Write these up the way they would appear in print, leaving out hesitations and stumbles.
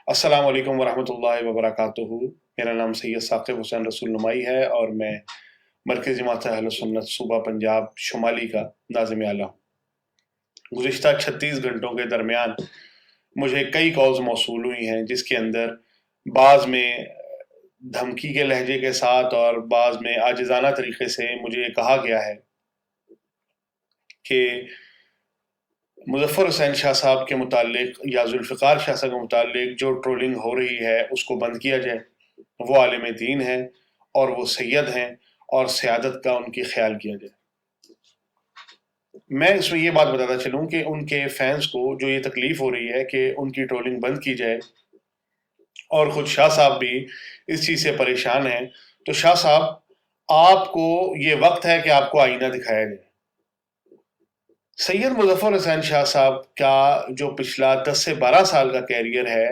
السلام علیکم ورحمۃ اللہ وبرکاتہ۔ میرا نام سید ثاقب حسین رسول نمائی ہے اور میں مرکزی جماعت اہل سنت صوبہ پنجاب شمالی کا ناظم اعلیٰ ہوں۔ گزشتہ 36 گھنٹوں کے درمیان مجھے کئی کالز موصول ہوئی ہیں، جس کے اندر بعض میں دھمکی کے لہجے کے ساتھ اور بعض میں عاجزانہ طریقے سے مجھے یہ کہا گیا ہے کہ مظفر حسین شاہ صاحب کے متعلق یا ذوالفقار شاہ صاحب کے متعلق جو ٹرولنگ ہو رہی ہے اس کو بند کیا جائے۔ وہ عالم دین ہیں اور وہ سید ہیں اور سیادت کا ان کی خیال کیا جائے۔ میں اس میں یہ بات بتاتا چلوں کہ ان کے فینس کو جو یہ تکلیف ہو رہی ہے کہ ان کی ٹرولنگ بند کی جائے اور خود شاہ صاحب بھی اس چیز سے پریشان ہیں، تو شاہ صاحب آپ کو یہ وقت ہے کہ آپ کو آئینہ دکھایا جائے۔ سید مظفر حسین شاہ صاحب کا جو پچھلا 10 سے 12 سال کا کیریئر ہے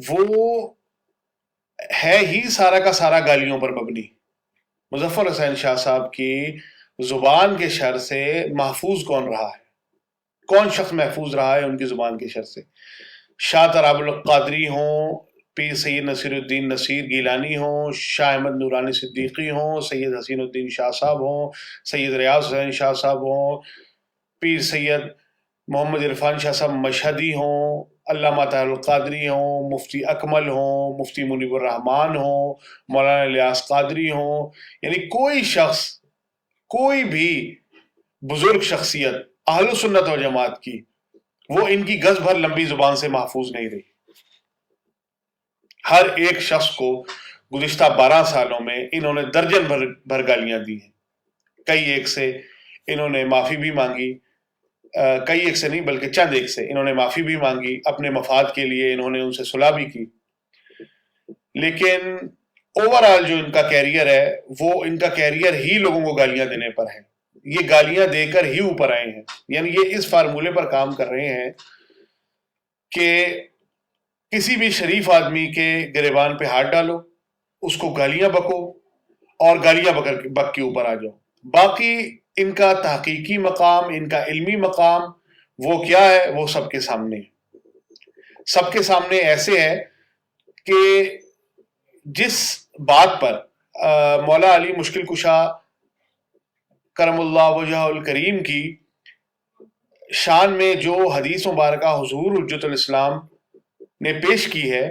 وہ ہے ہی سارا کا سارا گالیوں پر مبنی۔ مظفر حسین شاہ صاحب کی زبان کے شر سے محفوظ کون رہا ہے؟ کون شخص محفوظ رہا ہے ان کی زبان کے شر سے؟ شاہ تراب القادری ہوں، پیر سید نصیر الدین نصیر گیلانی ہوں، شاہ احمد نورانی صدیقی ہوں، سید حسین الدین شاہ صاحب ہوں، سید ریاض حسین شاہ صاحب ہوں، پیر سید محمد عرفان شاہ صاحب مشہدی ہوں، علامہ طاہر القادری ہوں، مفتی اکمل ہوں، مفتی منیب الرحمان ہوں، مولانا الیاس قادری ہوں، یعنی کوئی شخص، کوئی بھی بزرگ شخصیت اہل سنت و جماعت کی، وہ ان کی گز بھر لمبی زبان سے محفوظ نہیں رہی۔ ہر ایک شخص کو گزشتہ 12 سالوں میں انہوں نے درجن بھر گالیاں دی ہیں۔ کئی ایک سے انہوں نے معافی بھی مانگی، کئی ایک سے نہیں بلکہ چند ایک سے انہوں نے معافی بھی مانگی، اپنے مفاد کے لیے انہوں نے ان سے صلح بھی کی، لیکن اوورآل جو ان کا کیریئر ہے وہ ان کا کیریئر ہی لوگوں کو گالیاں دینے پر ہے۔ یہ گالیاں دے کر ہی اوپر آئے ہیں، یعنی یہ اس فارمولے پر کام کر رہے ہیں کہ کسی بھی شریف آدمی کے گریبان پہ ہاتھ ڈالو، اس کو گالیاں بکو اور گالیاں بک کے اوپر آ جاؤ۔ باقی ان کا تحقیقی مقام، ان کا علمی مقام وہ کیا ہے، وہ سب کے سامنے ہے۔ سب کے سامنے ایسے ہے کہ جس بات پر مولا علی مشکل کشا کرم اللہ وجہ الکریم کی شان میں جو حدیث مبارکہ حضور حجت الاسلام نے پیش کی ہے،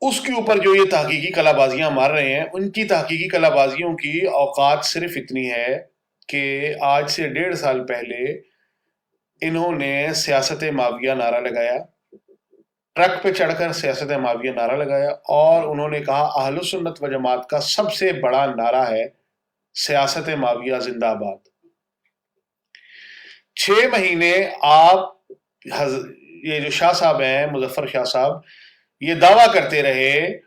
اس کے اوپر جو یہ تحقیقی کلا بازیاں مار رہے ہیں، ان کی تحقیقی کلا بازیوں کی اوقات صرف اتنی ہے کہ آج سے 1.5 سال پہلے انہوں نے سیاست معاویہ نعرہ لگایا، ٹرک پہ چڑھ کر سیاست معاویہ نعرہ لگایا، اور انہوں نے کہا اہل سنت و جماعت کا سب سے بڑا نعرہ ہے سیاست معاویہ زندہ آباد۔ 6 مہینے آپ یہ جو شاہ صاحب ہیں، مظفر شاہ صاحب، یہ دعویٰ کرتے رہے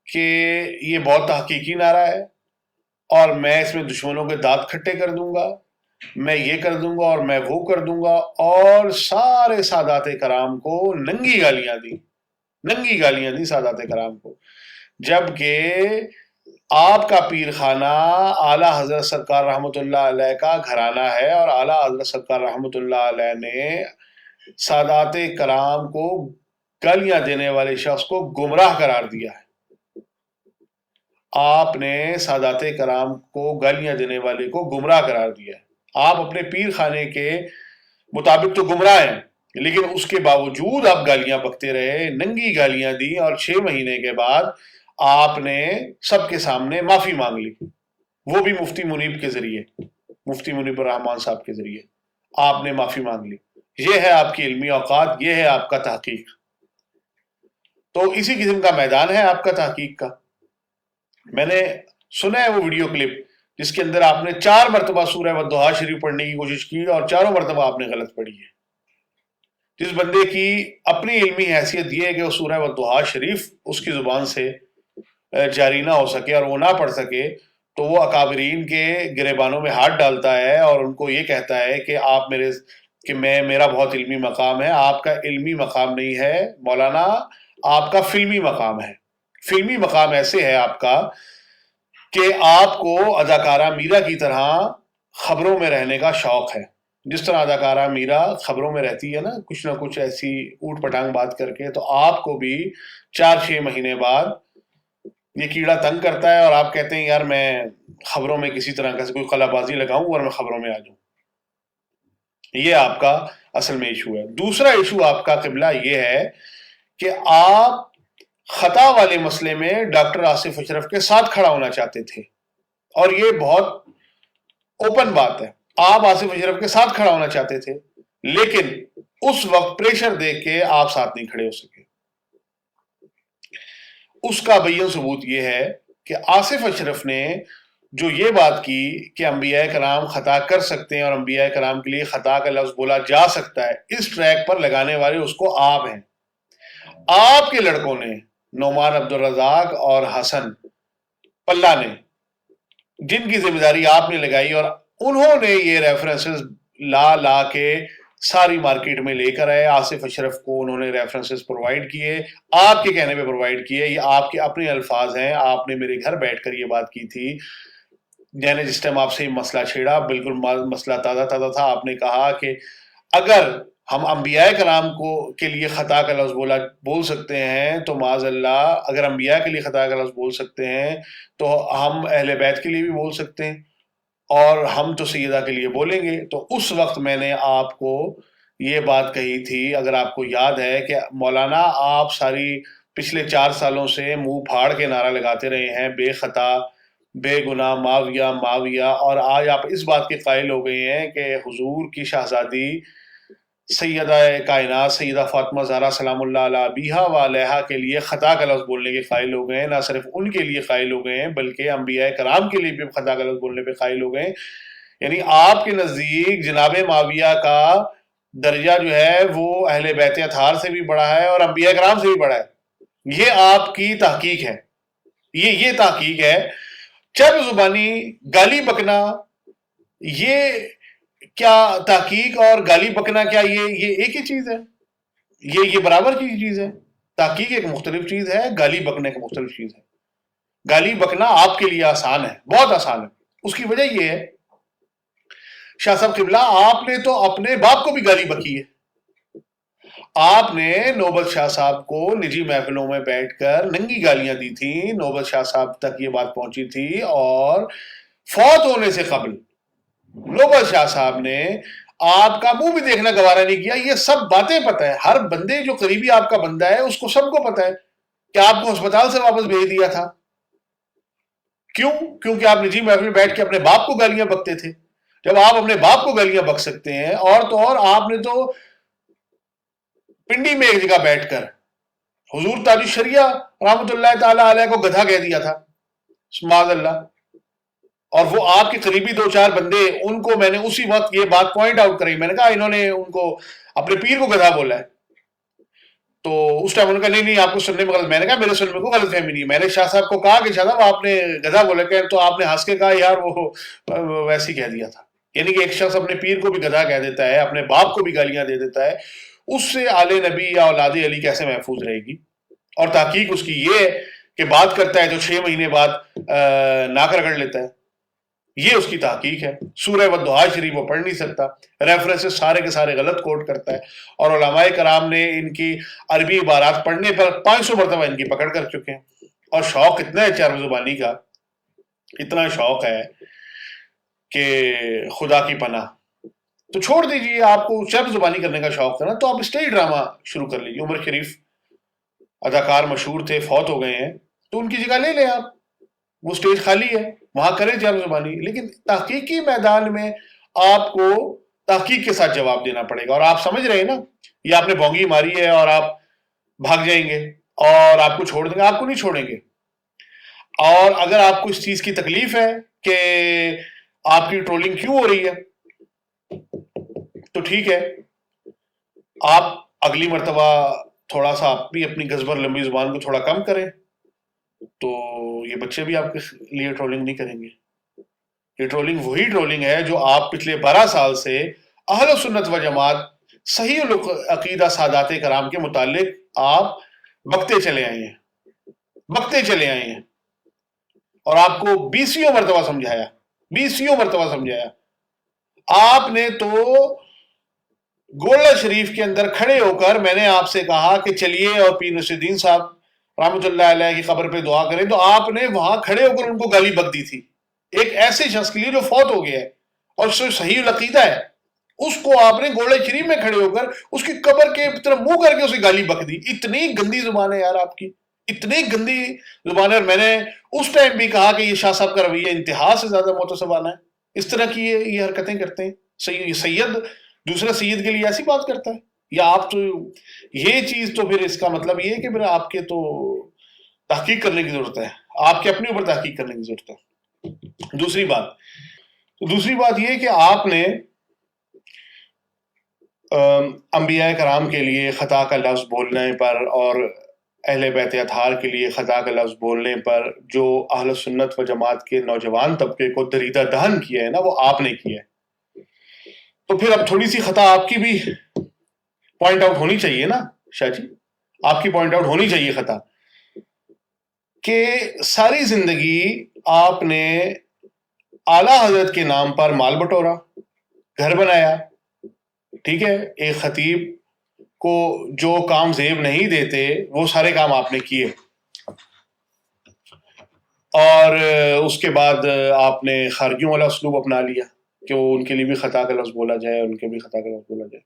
کہ یہ بہت تحقیقی نعرہ ہے اور میں اس میں دشمنوں کے دانت کھٹے کر دوں گا، میں یہ کر دوں گا اور میں وہ کر دوں گا، اور سارے سادات کرام کو ننگی گالیاں دی سادات کرام کو، جبکہ آپ کا پیر خانہ اعلیٰ حضرت سرکار رحمۃ اللہ علیہ کا گھرانہ ہے، اور اعلیٰ حضرت سرکار رحمۃ اللہ علیہ نے سادات کرام کو گالیاں دینے والے شخص کو گمراہ قرار دیا ہے۔ آپ نے سادات کرام کو گالیاں دینے والے کو گمراہ قرار دیا ہے۔ آپ اپنے پیر خانے کے مطابق تو گمراہ ہیں، لیکن اس کے باوجود آپ گالیاں بکتے رہے، ننگی گالیاں دی، اور 6 مہینے کے بعد آپ نے سب کے سامنے معافی مانگ لی، وہ بھی مفتی منیب کے ذریعے، مفتی منیب الرحمان صاحب کے ذریعے آپ نے معافی مانگ لی۔ یہ ہے آپ کی علمی اوقات، یہ ہے آپ کا تحقیق۔ تو اسی قسم کا میدان ہے آپ کا تحقیق کا۔ میں نے سنا ہے وہ ویڈیو کلپ جس کے اندر آپ نے 4 مرتبہ سورہ والضحیٰ شریف پڑھنے کی کوشش کی اور 4 مرتبہ آپ نے غلط پڑھی ہے۔ جس بندے کی اپنی علمی حیثیت یہ ہے کہ وہ سورہ والضحیٰ شریف اس کی زبان سے جاری نہ ہو سکے اور وہ نہ پڑھ سکے، تو وہ اکابرین کے گریبانوں میں ہاتھ ڈالتا ہے اور ان کو یہ کہتا ہے کہ آپ میرا بہت علمی مقام ہے۔ آپ کا علمی مقام نہیں ہے مولانا، آپ کا فلمی مقام ہے۔ فلمی مقام ایسے ہے آپ کا کہ آپ کو اداکارہ میرا کی طرح خبروں میں رہنے کا شوق ہے، جس طرح اداکارہ میرا خبروں میں رہتی ہے نا کچھ نہ کچھ ایسی اوٹ پٹانگ بات کر کے، تو آپ کو بھی 4-6 مہینے بعد یہ کیڑا تنگ کرتا ہے اور آپ کہتے ہیں یار میں خبروں میں کسی طرح کا کوئی خلا بازی لگاؤں اور میں خبروں میں آ جاؤں. یہ آپ کا اصل میں ایشو ہے. دوسرا ایشو آپ کا قبلہ یہ ہے کہ آپ خطا والے مسئلے میں ڈاکٹر آصف اشرف کے ساتھ کھڑا ہونا چاہتے تھے، اور یہ بہت اوپن بات ہے. آپ آصف اشرف کے ساتھ کھڑا ہونا چاہتے تھے، لیکن اس وقت پریشر دیکھ کے آپ ساتھ نہیں کھڑے ہو سکے. اس کا بیان ثبوت یہ ہے کہ آصف اشرف نے جو یہ بات کی کہ انبیاء کرام خطا کر سکتے ہیں اور انبیاء کرام کے لیے خطا کا لفظ بولا جا سکتا ہے، اس ٹریک پر لگانے والے اس کو آپ ہیں. آپ کے لڑکوں نے، نعمان عبدالرزاق اور حسن پلہ نے، جن کی ذمہ داری آپ نے لگائی، اور انہوں نے یہ ریفرنسز لا کے ساری مارکیٹ میں لے کر آئے. آصف اشرف کو انہوں نے ریفرنسز پرووائڈ کیے، آپ کے کہنے پہ پرووائڈ کیے. یہ آپ کے اپنے الفاظ ہیں. آپ نے میرے گھر بیٹھ کر یہ بات کی تھی، یعنی جس ٹائم آپ سے یہ مسئلہ چھیڑا، بالکل مسئلہ تازہ تھا. آپ نے کہا کہ اگر ہم انبیاء کرام کے لیے خطا کا لفظ بول سکتے ہیں تو معاذ اللہ، اگر انبیاء کے لیے خطا کا لفظ بول سکتے ہیں تو ہم اہل بیت کے لیے بھی بول سکتے ہیں، اور ہم تو سیدہ کے لیے بولیں گے. تو اس وقت میں نے آپ کو یہ بات کہی تھی، اگر آپ کو یاد ہے، کہ مولانا آپ ساری پچھلے 4 سالوں سے منہ پھاڑ کے نعرہ لگاتے رہے ہیں بے خطا بے گناہ معاویہ معاویہ، اور آج آپ اس بات کے قائل ہو گئے ہیں کہ حضور کی شہزادی سیدہ کائنات سیدہ فاطمہ زہرا سلام اللہ علیہ ابیہا و علیہا کے لیے خطا کا لفظ بولنے کے قائل ہو گئے ہیں. نہ صرف ان کے لیے قائل ہو گئے ہیں بلکہ انبیاء کرام کے لیے بھی خطا کا لفظ بولنے پہ قائل ہو گئے ہیں. یعنی آپ کے نزدیک جناب معاویہ کا درجہ جو ہے وہ اہل بیت اطہار سے بھی بڑا ہے اور انبیاء کرام سے بھی بڑا ہے. یہ آپ کی تحقیق ہے، یہ تحقیق ہے. چرب زبانی، گالی بکنا، یہ کیا تحقیق اور گالی بکنا کیا یہ ایک ہی چیز ہے؟ یہ برابر کی چیز ہے؟ تحقیق ایک مختلف چیز ہے، گالی بکنے ایک مختلف چیز ہے. گالی بکنا آپ کے لیے آسان ہے، بہت آسان ہے. اس کی وجہ یہ ہے شاہ صاحب قبلہ، آپ نے تو اپنے باپ کو بھی گالی بکی ہے. آپ نے نوبت شاہ صاحب کو نجی محفلوں میں بیٹھ کر ننگی گالیاں دی تھیں. نوبت شاہ صاحب تک یہ بات پہنچی تھی، اور فوت ہونے سے قبل نوبت شاہ صاحب نے آپ کا منہ بھی دیکھنا گوارا نہیں کیا. یہ سب باتیں پتہ ہے، ہر بندے جو قریبی آپ کا بندہ ہے اس کو سب کو پتہ ہے کہ آپ کو ہسپتال سے واپس بھیج دیا تھا. کیوں؟ کیونکہ آپ نجی محفل میں بیٹھ کے اپنے باپ کو گالیاں بکتے تھے. جب آپ اپنے باپ کو گالیاں بک سکتے ہیں، اور تو اور آپ نے تو پنڈی میں ایک جگہ بیٹھ کر حضور تاج الشریعہ رحمۃ اللہ تعالی علیہ کو گدھا کہہ دیا تھا، معاذ اللہ. اور وہ آپ کے قریبی 2-4 بندے، ان کو میں نے اسی وقت یہ بات پوائنٹ آؤٹ کرائی. میں نے کہا انہوں نے ان کو اپنے پیر کو گدھا بولا ہے. تو اس ٹائم انہوں نے کہا نہیں آپ کو سننے میں غلط. میں نے کہا میرے سننے میں کوئی غلط فہمی نہیں. میں نے شاہ صاحب کو کہا کہ شاہ صاحب آپ نے گدھا بولا کہ، تو آپ نے ہنس کے کہا یار وہ ویسے ہی کہہ دیا تھا. یعنی کہ ایک شخص اپنے پیر کو بھی گدھا کہہ دیتا ہے، اپنے باپ کو بھی گالیاں دے دیتا ہے، اس سے آل نبی یا اولاد علی کیسے محفوظ رہے گی؟ اور تحقیق اس کی یہ ہے کہ بات کرتا ہے تو 6 مہینے بعد ناک رگڑ لیتا ہے. یہ اس کی تحقیق ہے. سورہ والضحیٰ شریف وہ پڑھ نہیں سکتا، ریفرنسز سارے کے سارے غلط کوٹ کرتا ہے، اور علماء کرام نے ان کی عربی عبارات پڑھنے پر 500 مرتبہ ان کی پکڑ کر چکے ہیں. اور شوق اتنا ہے چرب زبانی کا، اتنا شوق ہے کہ خدا کی پناہ. تو چھوڑ دیجئے، آپ کو چرب زبانی کرنے کا شوق تھا نا، تو آپ اسٹیج ڈرامہ شروع کر لیجیے. عمر شریف اداکار مشہور تھے، فوت ہو گئے ہیں، تو ان کی جگہ لے لیں آپ. وہ اسٹیج خالی ہے، وہاں کریں چرب زبانی. لیکن تحقیقی میدان میں آپ کو تحقیق کے ساتھ جواب دینا پڑے گا. اور آپ سمجھ رہے ہیں نا، یہ آپ نے بونگی ماری ہے اور آپ بھاگ جائیں گے اور آپ کو چھوڑ دیں گے. آپ کو نہیں چھوڑیں گے. اور اگر آپ کو اس چیز کی تکلیف ہے کہ آپ کی ٹرولنگ کیوں ہو رہی ہے، تو ٹھیک ہے، آپ اگلی مرتبہ تھوڑا سا آپ بھی اپنی گزبر لمبی زبان کو تھوڑا کم کریں، تو یہ بچے بھی آپ کے لیے ٹرولنگ نہیں کریں گے. یہ ٹرولنگ وہی ٹرولنگ ہے جو آپ پچھلے 12 سال سے اہل سنت و جماعت صحیح عقیدہ سادات کرام کے متعلق آپ بکتے چلے آئے ہیں. اور آپ کو 20 مرتبہ سمجھایا. آپ نے تو گولڈا شریف کے اندر کھڑے ہو کر میں نے آپ سے کہا کہ چلیے اور پیر نصیر الدین صاحب رحمۃ اللہ علیہ کی قبر پہ دعا کریں، تو آپ نے وہاں کھڑے ہو کر ان کو گالی بک دی تھی، ایک ایسے شخص کے لیے جو فوت ہو گیا ہے اور صحیح العقیدہ ہے، اس کو آپ نے گولڈا شریف میں کھڑے ہو کر اس کی قبر کے طرف منہ کر کے اسے گالی بک دی. اتنی گندی زبان ہے یار آپ کی، اتنی گندی زبان ہے. اور میں نے اس ٹائم بھی کہا کہ یہ شاہ صاحب کا رویہ انتہا سے زیادہ معتصبانہ ہے، اس طرح کی یہ حرکتیں کرتے ہیں. سید دوسرے سید کے لیے ایسی بات کرتا ہے؟ یا آپ تو یہ چیز تو پھر اس کا مطلب یہ ہے کہ پھر آپ کے تو تحقیق کرنے کی ضرورت ہے، آپ کے اپنے اوپر تحقیق کرنے کی ضرورت ہے. دوسری بات یہ کہ آپ نے انبیاء کرام کے لیے خطا کا لفظ بولنے پر اور اہل بیت اطہار کے لیے خطا کا لفظ بولنے پر جو اہل سنت و جماعت کے نوجوان طبقے کو دریدہ دہن کیا ہے نا، وہ آپ نے کیا ہے. تو پھر اب تھوڑی سی خطا آپ کی بھی پوائنٹ آؤٹ ہونی چاہیے نا شاہ جی، آپ کی پوائنٹ آؤٹ ہونی چاہیے خطا، کہ ساری زندگی آپ نے اعلیٰ حضرت کے نام پر مال بٹورا، گھر بنایا، ٹھیک ہے، ایک خطیب کو جو کام زیب نہیں دیتے وہ سارے کام آپ نے کیے، اور اس کے بعد آپ نے خارجیوں والا اسلوب اپنا لیا کہ وہ ان کے لیے بھی خطا کا لفظ بولا جائے، ان کے بھی خطا کا لفظ بولا جائے.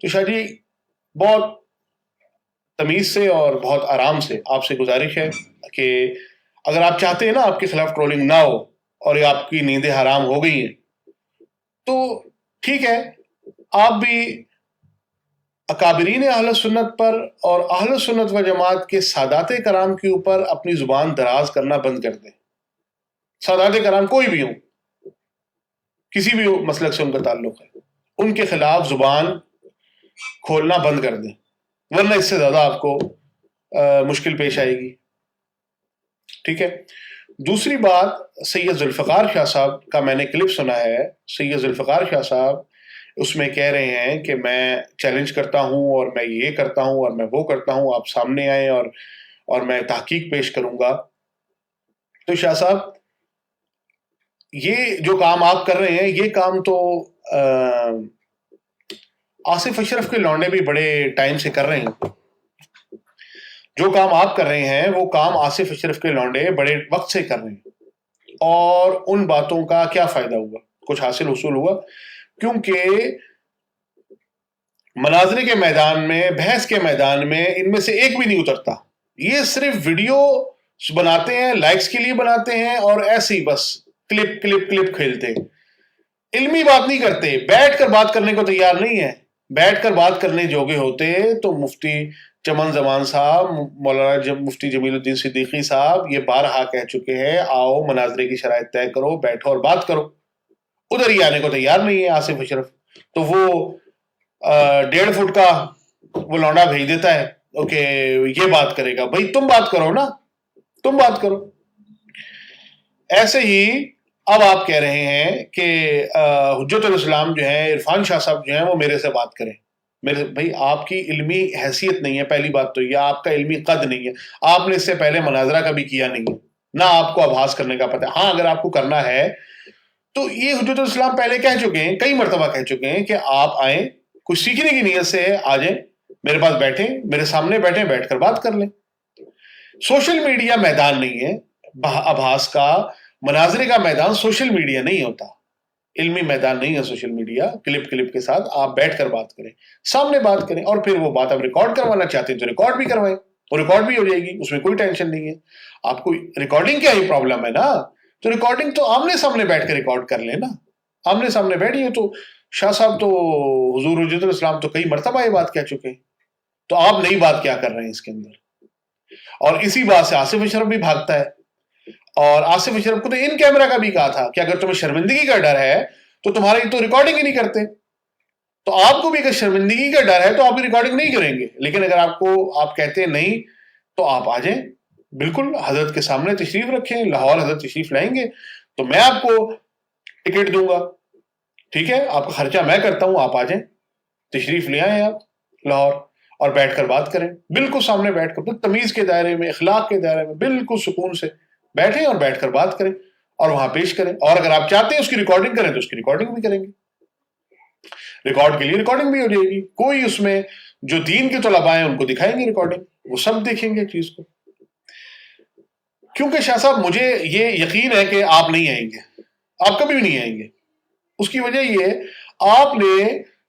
تو شاہ جی بہت تمیز سے اور بہت آرام سے آپ سے گزارش ہے کہ اگر آپ چاہتے ہیں نا آپ کے خلاف ٹرولنگ نہ ہو اور یہ آپ کی نیندیں حرام ہو گئی ہیں، تو ٹھیک ہے، آپ بھی اکابرین اہل سنت پر اور اہل سنت و جماعت کے سادات کرام کے اوپر اپنی زبان دراز کرنا بند کر دیں. سادات کرام کوئی بھی ہوں، کسی بھی مسلک سے ان کا تعلق ہے، ان کے خلاف زبان کھولنا بند کر دیں، ورنہ اس سے زیادہ آپ کو مشکل پیش آئے گی. ٹھیک ہے. دوسری بات، سید ذوالفقار شاہ صاحب کا میں نے کلپ سنا ہے. سید ذوالفقار شاہ صاحب اس میں کہہ رہے ہیں کہ میں چیلنج کرتا ہوں اور میں یہ کرتا ہوں اور میں وہ کرتا ہوں، آپ سامنے آئیں اور میں تحقیق پیش کروں گا. تو شاہ صاحب یہ جو کام آپ کر رہے ہیں، یہ کام تو آصف اشرف کے لونڈے بھی بڑے ٹائم سے کر رہے ہیں. جو کام آپ کر رہے ہیں وہ کام آصف اشرف کے لونڈے بڑے وقت سے کر رہے ہیں، اور ان باتوں کا کیا فائدہ ہوا؟ کچھ حاصل حصول ہوا؟ کیونکہ مناظرے کے میدان میں، بحث کے میدان میں ان میں سے ایک بھی نہیں اترتا. یہ صرف ویڈیو بناتے ہیں، لائکس کے لیے بناتے ہیں، اور ایسے ہی بس کلپ کلپ کلپ کھیلتے ہیں، علمی بات نہیں کرتے، بیٹھ کر بات کرنے کو تیار نہیں ہے. بیٹھ کر بات کرنے جوگے ہوتے تو مفتی چمن زمان صاحب، مولانا مفتی جمیل الدین صدیقی صاحب یہ بارہا کہہ چکے ہیں، آؤ مناظرے کی شرائط طے کرو، بیٹھو اور بات کرو. ادھر ہی آنے کو تیار نہیں ہے آصف اشرف. تو وہ 1.5 فٹ کا وہ لونڈا بھیج دیتا ہے کہ یہ بات کرے گا. بھائی تم بات کرو نا، تم بات کرو. ایسے ہی اب آپ کہہ رہے ہیں کہ حجت الاسلام جو ہیں، عرفان شاہ صاحب جو ہیں، وہ میرے سے بات کریں. بھائی آپ کی علمی حیثیت نہیں ہے، پہلی بات تو یہ، آپ کا علمی قد نہیں ہے، آپ نے اس سے پہلے مناظرہ کبھی کیا نہیں ہے، نہ آپ کو آبھاس کرنے کا پتہ ہے. ہاں اگر آپ کو کرنا ہے تو یہ حجت الاسلام پہلے کہہ چکے ہیں، کئی مرتبہ کہہ چکے ہیں کہ آپ آئیں، کچھ سیکھنے کی نیت سے آ جائیں، میرے پاس بیٹھیں، میرے سامنے بیٹھیں، بیٹھ کر بات کر لیں. سوشل میڈیا میدان نہیں ہے آبھاس کا، مناظرے کا میدان سوشل میڈیا نہیں ہوتا، علمی میدان نہیں ہے سوشل میڈیا. کلپ کے ساتھ آپ بیٹھ کر بات کریں، سامنے بات کریں، اور پھر وہ بات آپ ریکارڈ کروانا چاہتے ہیں تو ریکارڈ بھی کروائیں، وہ ریکارڈ بھی ہو جائے گی، اس میں کوئی ٹینشن نہیں ہے. آپ کو ریکارڈنگ کیا ہی پرابلم ہے نا؟ تو ریکارڈنگ تو آمنے سامنے بیٹھ کے ریکارڈ کر لیں نا، آمنے سامنے بیٹھیے. تو شاہ صاحب تو حضور حجت الاسلام تو کئی مرتبہ یہ بات کہہ چکے ہیں، تو آپ نئی بات کیا کر رہے ہیں اس کے اندر؟ اور اسی بات سے آصف اشرف بھی بھاگتا ہے. اور آصف اشرف کو تو ان کیمرہ کا بھی کہا تھا کہ اگر تمہیں شرمندگی کا ڈر ہے تو تمہاری تو ریکارڈنگ ہی نہیں کرتے. تو آپ کو بھی اگر شرمندگی کا ڈر ہے تو آپ بھی ریکارڈنگ نہیں کریں گے. لیکن اگر آپ کہتے ہیں نہیں تو آپ آ جائیں، بالکل حضرت کے سامنے تشریف رکھیں، لاہور حضرت تشریف لائیں گے تو میں آپ کو ٹکٹ دوں گا، ٹھیک ہے، آپ کا خرچہ میں کرتا ہوں، آپ آ جائیں، تشریف لے آئیں آپ لاہور، اور بیٹھ کر بات کریں، بالکل سامنے بیٹھ کر، تمیز کے دائرے میں، اخلاق کے دائرے میں، بالکل سکون سے بیٹھیں اور بیٹھ کر بات کریں اور وہاں پیش کریں. اور اگر آپ چاہتے ہیں اس کی ریکارڈنگ کریں تو اس کی ریکارڈنگ بھی کریں گے. ریکارڈ کے لیے ریکارڈنگ بھی ہو جائے گی. کوئی اس میں جو دین کے طلباء ہیں ان کو دکھائیں گے ریکارڈنگ, وہ سب دیکھیں گے چیز کو. کیونکہ شاہ صاحب مجھے یہ یقین ہے کہ آپ نہیں آئیں گے, آپ کبھی بھی نہیں آئیں گے. اس کی وجہ یہ آپ نے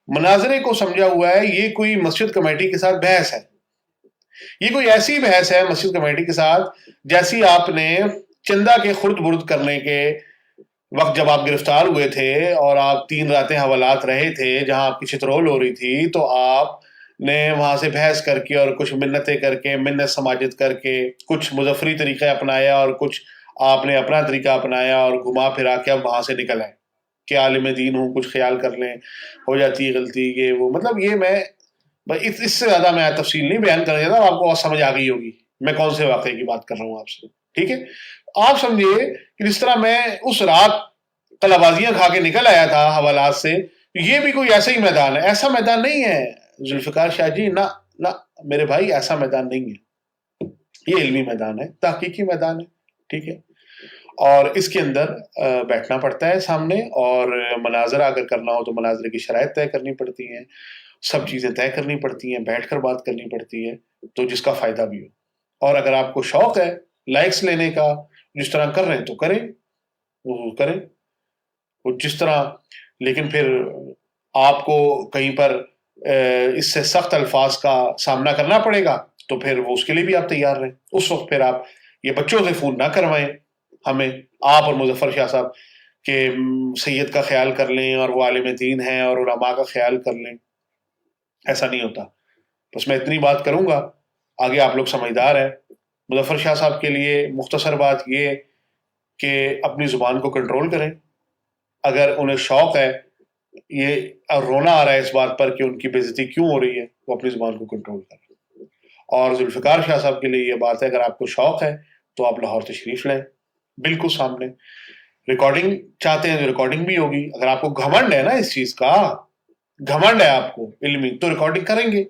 مناظرے کو سمجھا ہوا ہے یہ کوئی مسجد کمیٹی کے ساتھ بحث ہے. یہ کوئی ایسی بحث ہے مسجد کمیٹی کے ساتھ جیسی آپ نے چندہ کے خرد برد کرنے کے وقت جب آپ گرفتار ہوئے تھے اور آپ 3 راتیں حوالات رہے تھے جہاں آپ کی چترول ہو رہی تھی, تو آپ نے وہاں سے بحث کر کے اور کچھ منتیں کر کے, منت سماجت کر کے, کچھ مظفری طریقہ اپنایا اور کچھ آپ نے اپنا طریقہ اپنایا اور گھما پھرا کے اب وہاں سے نکل آئے کہ عالم دین ہوں, کچھ خیال کر لیں, ہو جاتی ہے غلطی یہ وہ. مطلب یہ میں اس سے زیادہ میں تفصیل نہیں بیان کرنا چاہتا, آپ کو اور سمجھ آ گئی ہوگی میں کون سے واقعے کی بات کر رہا ہوں آپ سے. ٹھیک ہے, آپ سمجھیے کہ جس طرح میں اس رات قلابازیاں کھا کے نکل آیا تھا حوالات سے, یہ بھی کوئی ایسا ہی میدان ہے. ایسا میدان نہیں ہے ذوالفقار شاہ جی, نہ نہ میرے بھائی, ایسا میدان نہیں ہے. یہ علمی میدان ہے, تحقیقی میدان ہے. ٹھیک ہے, اور اس کے اندر بیٹھنا پڑتا ہے سامنے, اور مناظرہ اگر کرنا ہو تو مناظرے کی شرائط طے کرنی پڑتی ہیں, سب چیزیں طے کرنی پڑتی ہیں, بیٹھ کر بات کرنی پڑتی ہے, تو جس کا فائدہ بھی ہو. اور اگر آپ کو شوق ہے لائکس لینے کا, جس طرح کر رہے ہیں تو کریں, وہ کریں وہ جس طرح. لیکن پھر آپ کو کہیں پر اس سے سخت الفاظ کا سامنا کرنا پڑے گا تو پھر وہ اس کے لیے بھی آپ تیار رہیں. اس وقت پھر آپ یہ بچوں سے فون نہ کروائیں ہمیں, آپ اور مظفر شاہ صاحب, کہ سید کا خیال کر لیں اور وہ عالم دین ہیں اور علماء کا خیال کر لیں. ایسا نہیں ہوتا. بس میں اتنی بات کروں گا, آگے آپ لوگ سمجھدار ہیں. مظفر شاہ صاحب کے لیے مختصر بات یہ کہ اپنی زبان کو کنٹرول کریں. اگر انہیں شوق ہے, یہ رونا آ رہا ہے اس بات پر کہ ان کی بے عزتی کیوں ہو رہی ہے, وہ اپنی زبان کو کنٹرول کریں. اور ذوالفقار شاہ صاحب کے لیے یہ بات ہے, اگر آپ کو شوق ہے تو آپ لاہور تشریف لیں, بالکل سامنے. ریکارڈنگ چاہتے ہیں تو ریکارڈنگ بھی ہوگی. اگر آپ کو گھمنڈ ہے نا اس چیز کا, گھمنڈ ہے آپ کو علمی, تو ریکارڈنگ کریں گے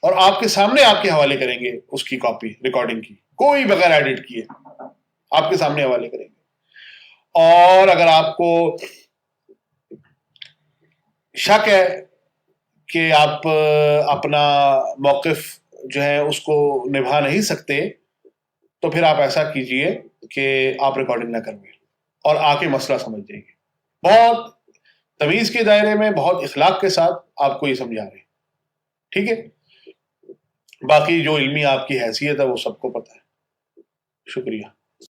اور آپ کے سامنے آپ کے حوالے کریں گے اس کی کاپی ریکارڈنگ کی, کوئی بغیر ایڈٹ کیے آپ کے سامنے حوالے کریں گے. اور اگر آپ کو شک ہے کہ آپ اپنا موقف جو ہے اس کو نبھا نہیں سکتے, تو پھر آپ ایسا کیجئے کہ آپ ریکارڈنگ نہ کریں اور آ کے مسئلہ سمجھ جائیں گے. بہت تمیز کے دائرے میں, بہت اخلاق کے ساتھ آپ کو یہ سمجھا رہے ہیں. ٹھیک ہے, باقی جو علمی آپ کی حیثیت ہے وہ سب کو پتہ ہے. شکریہ.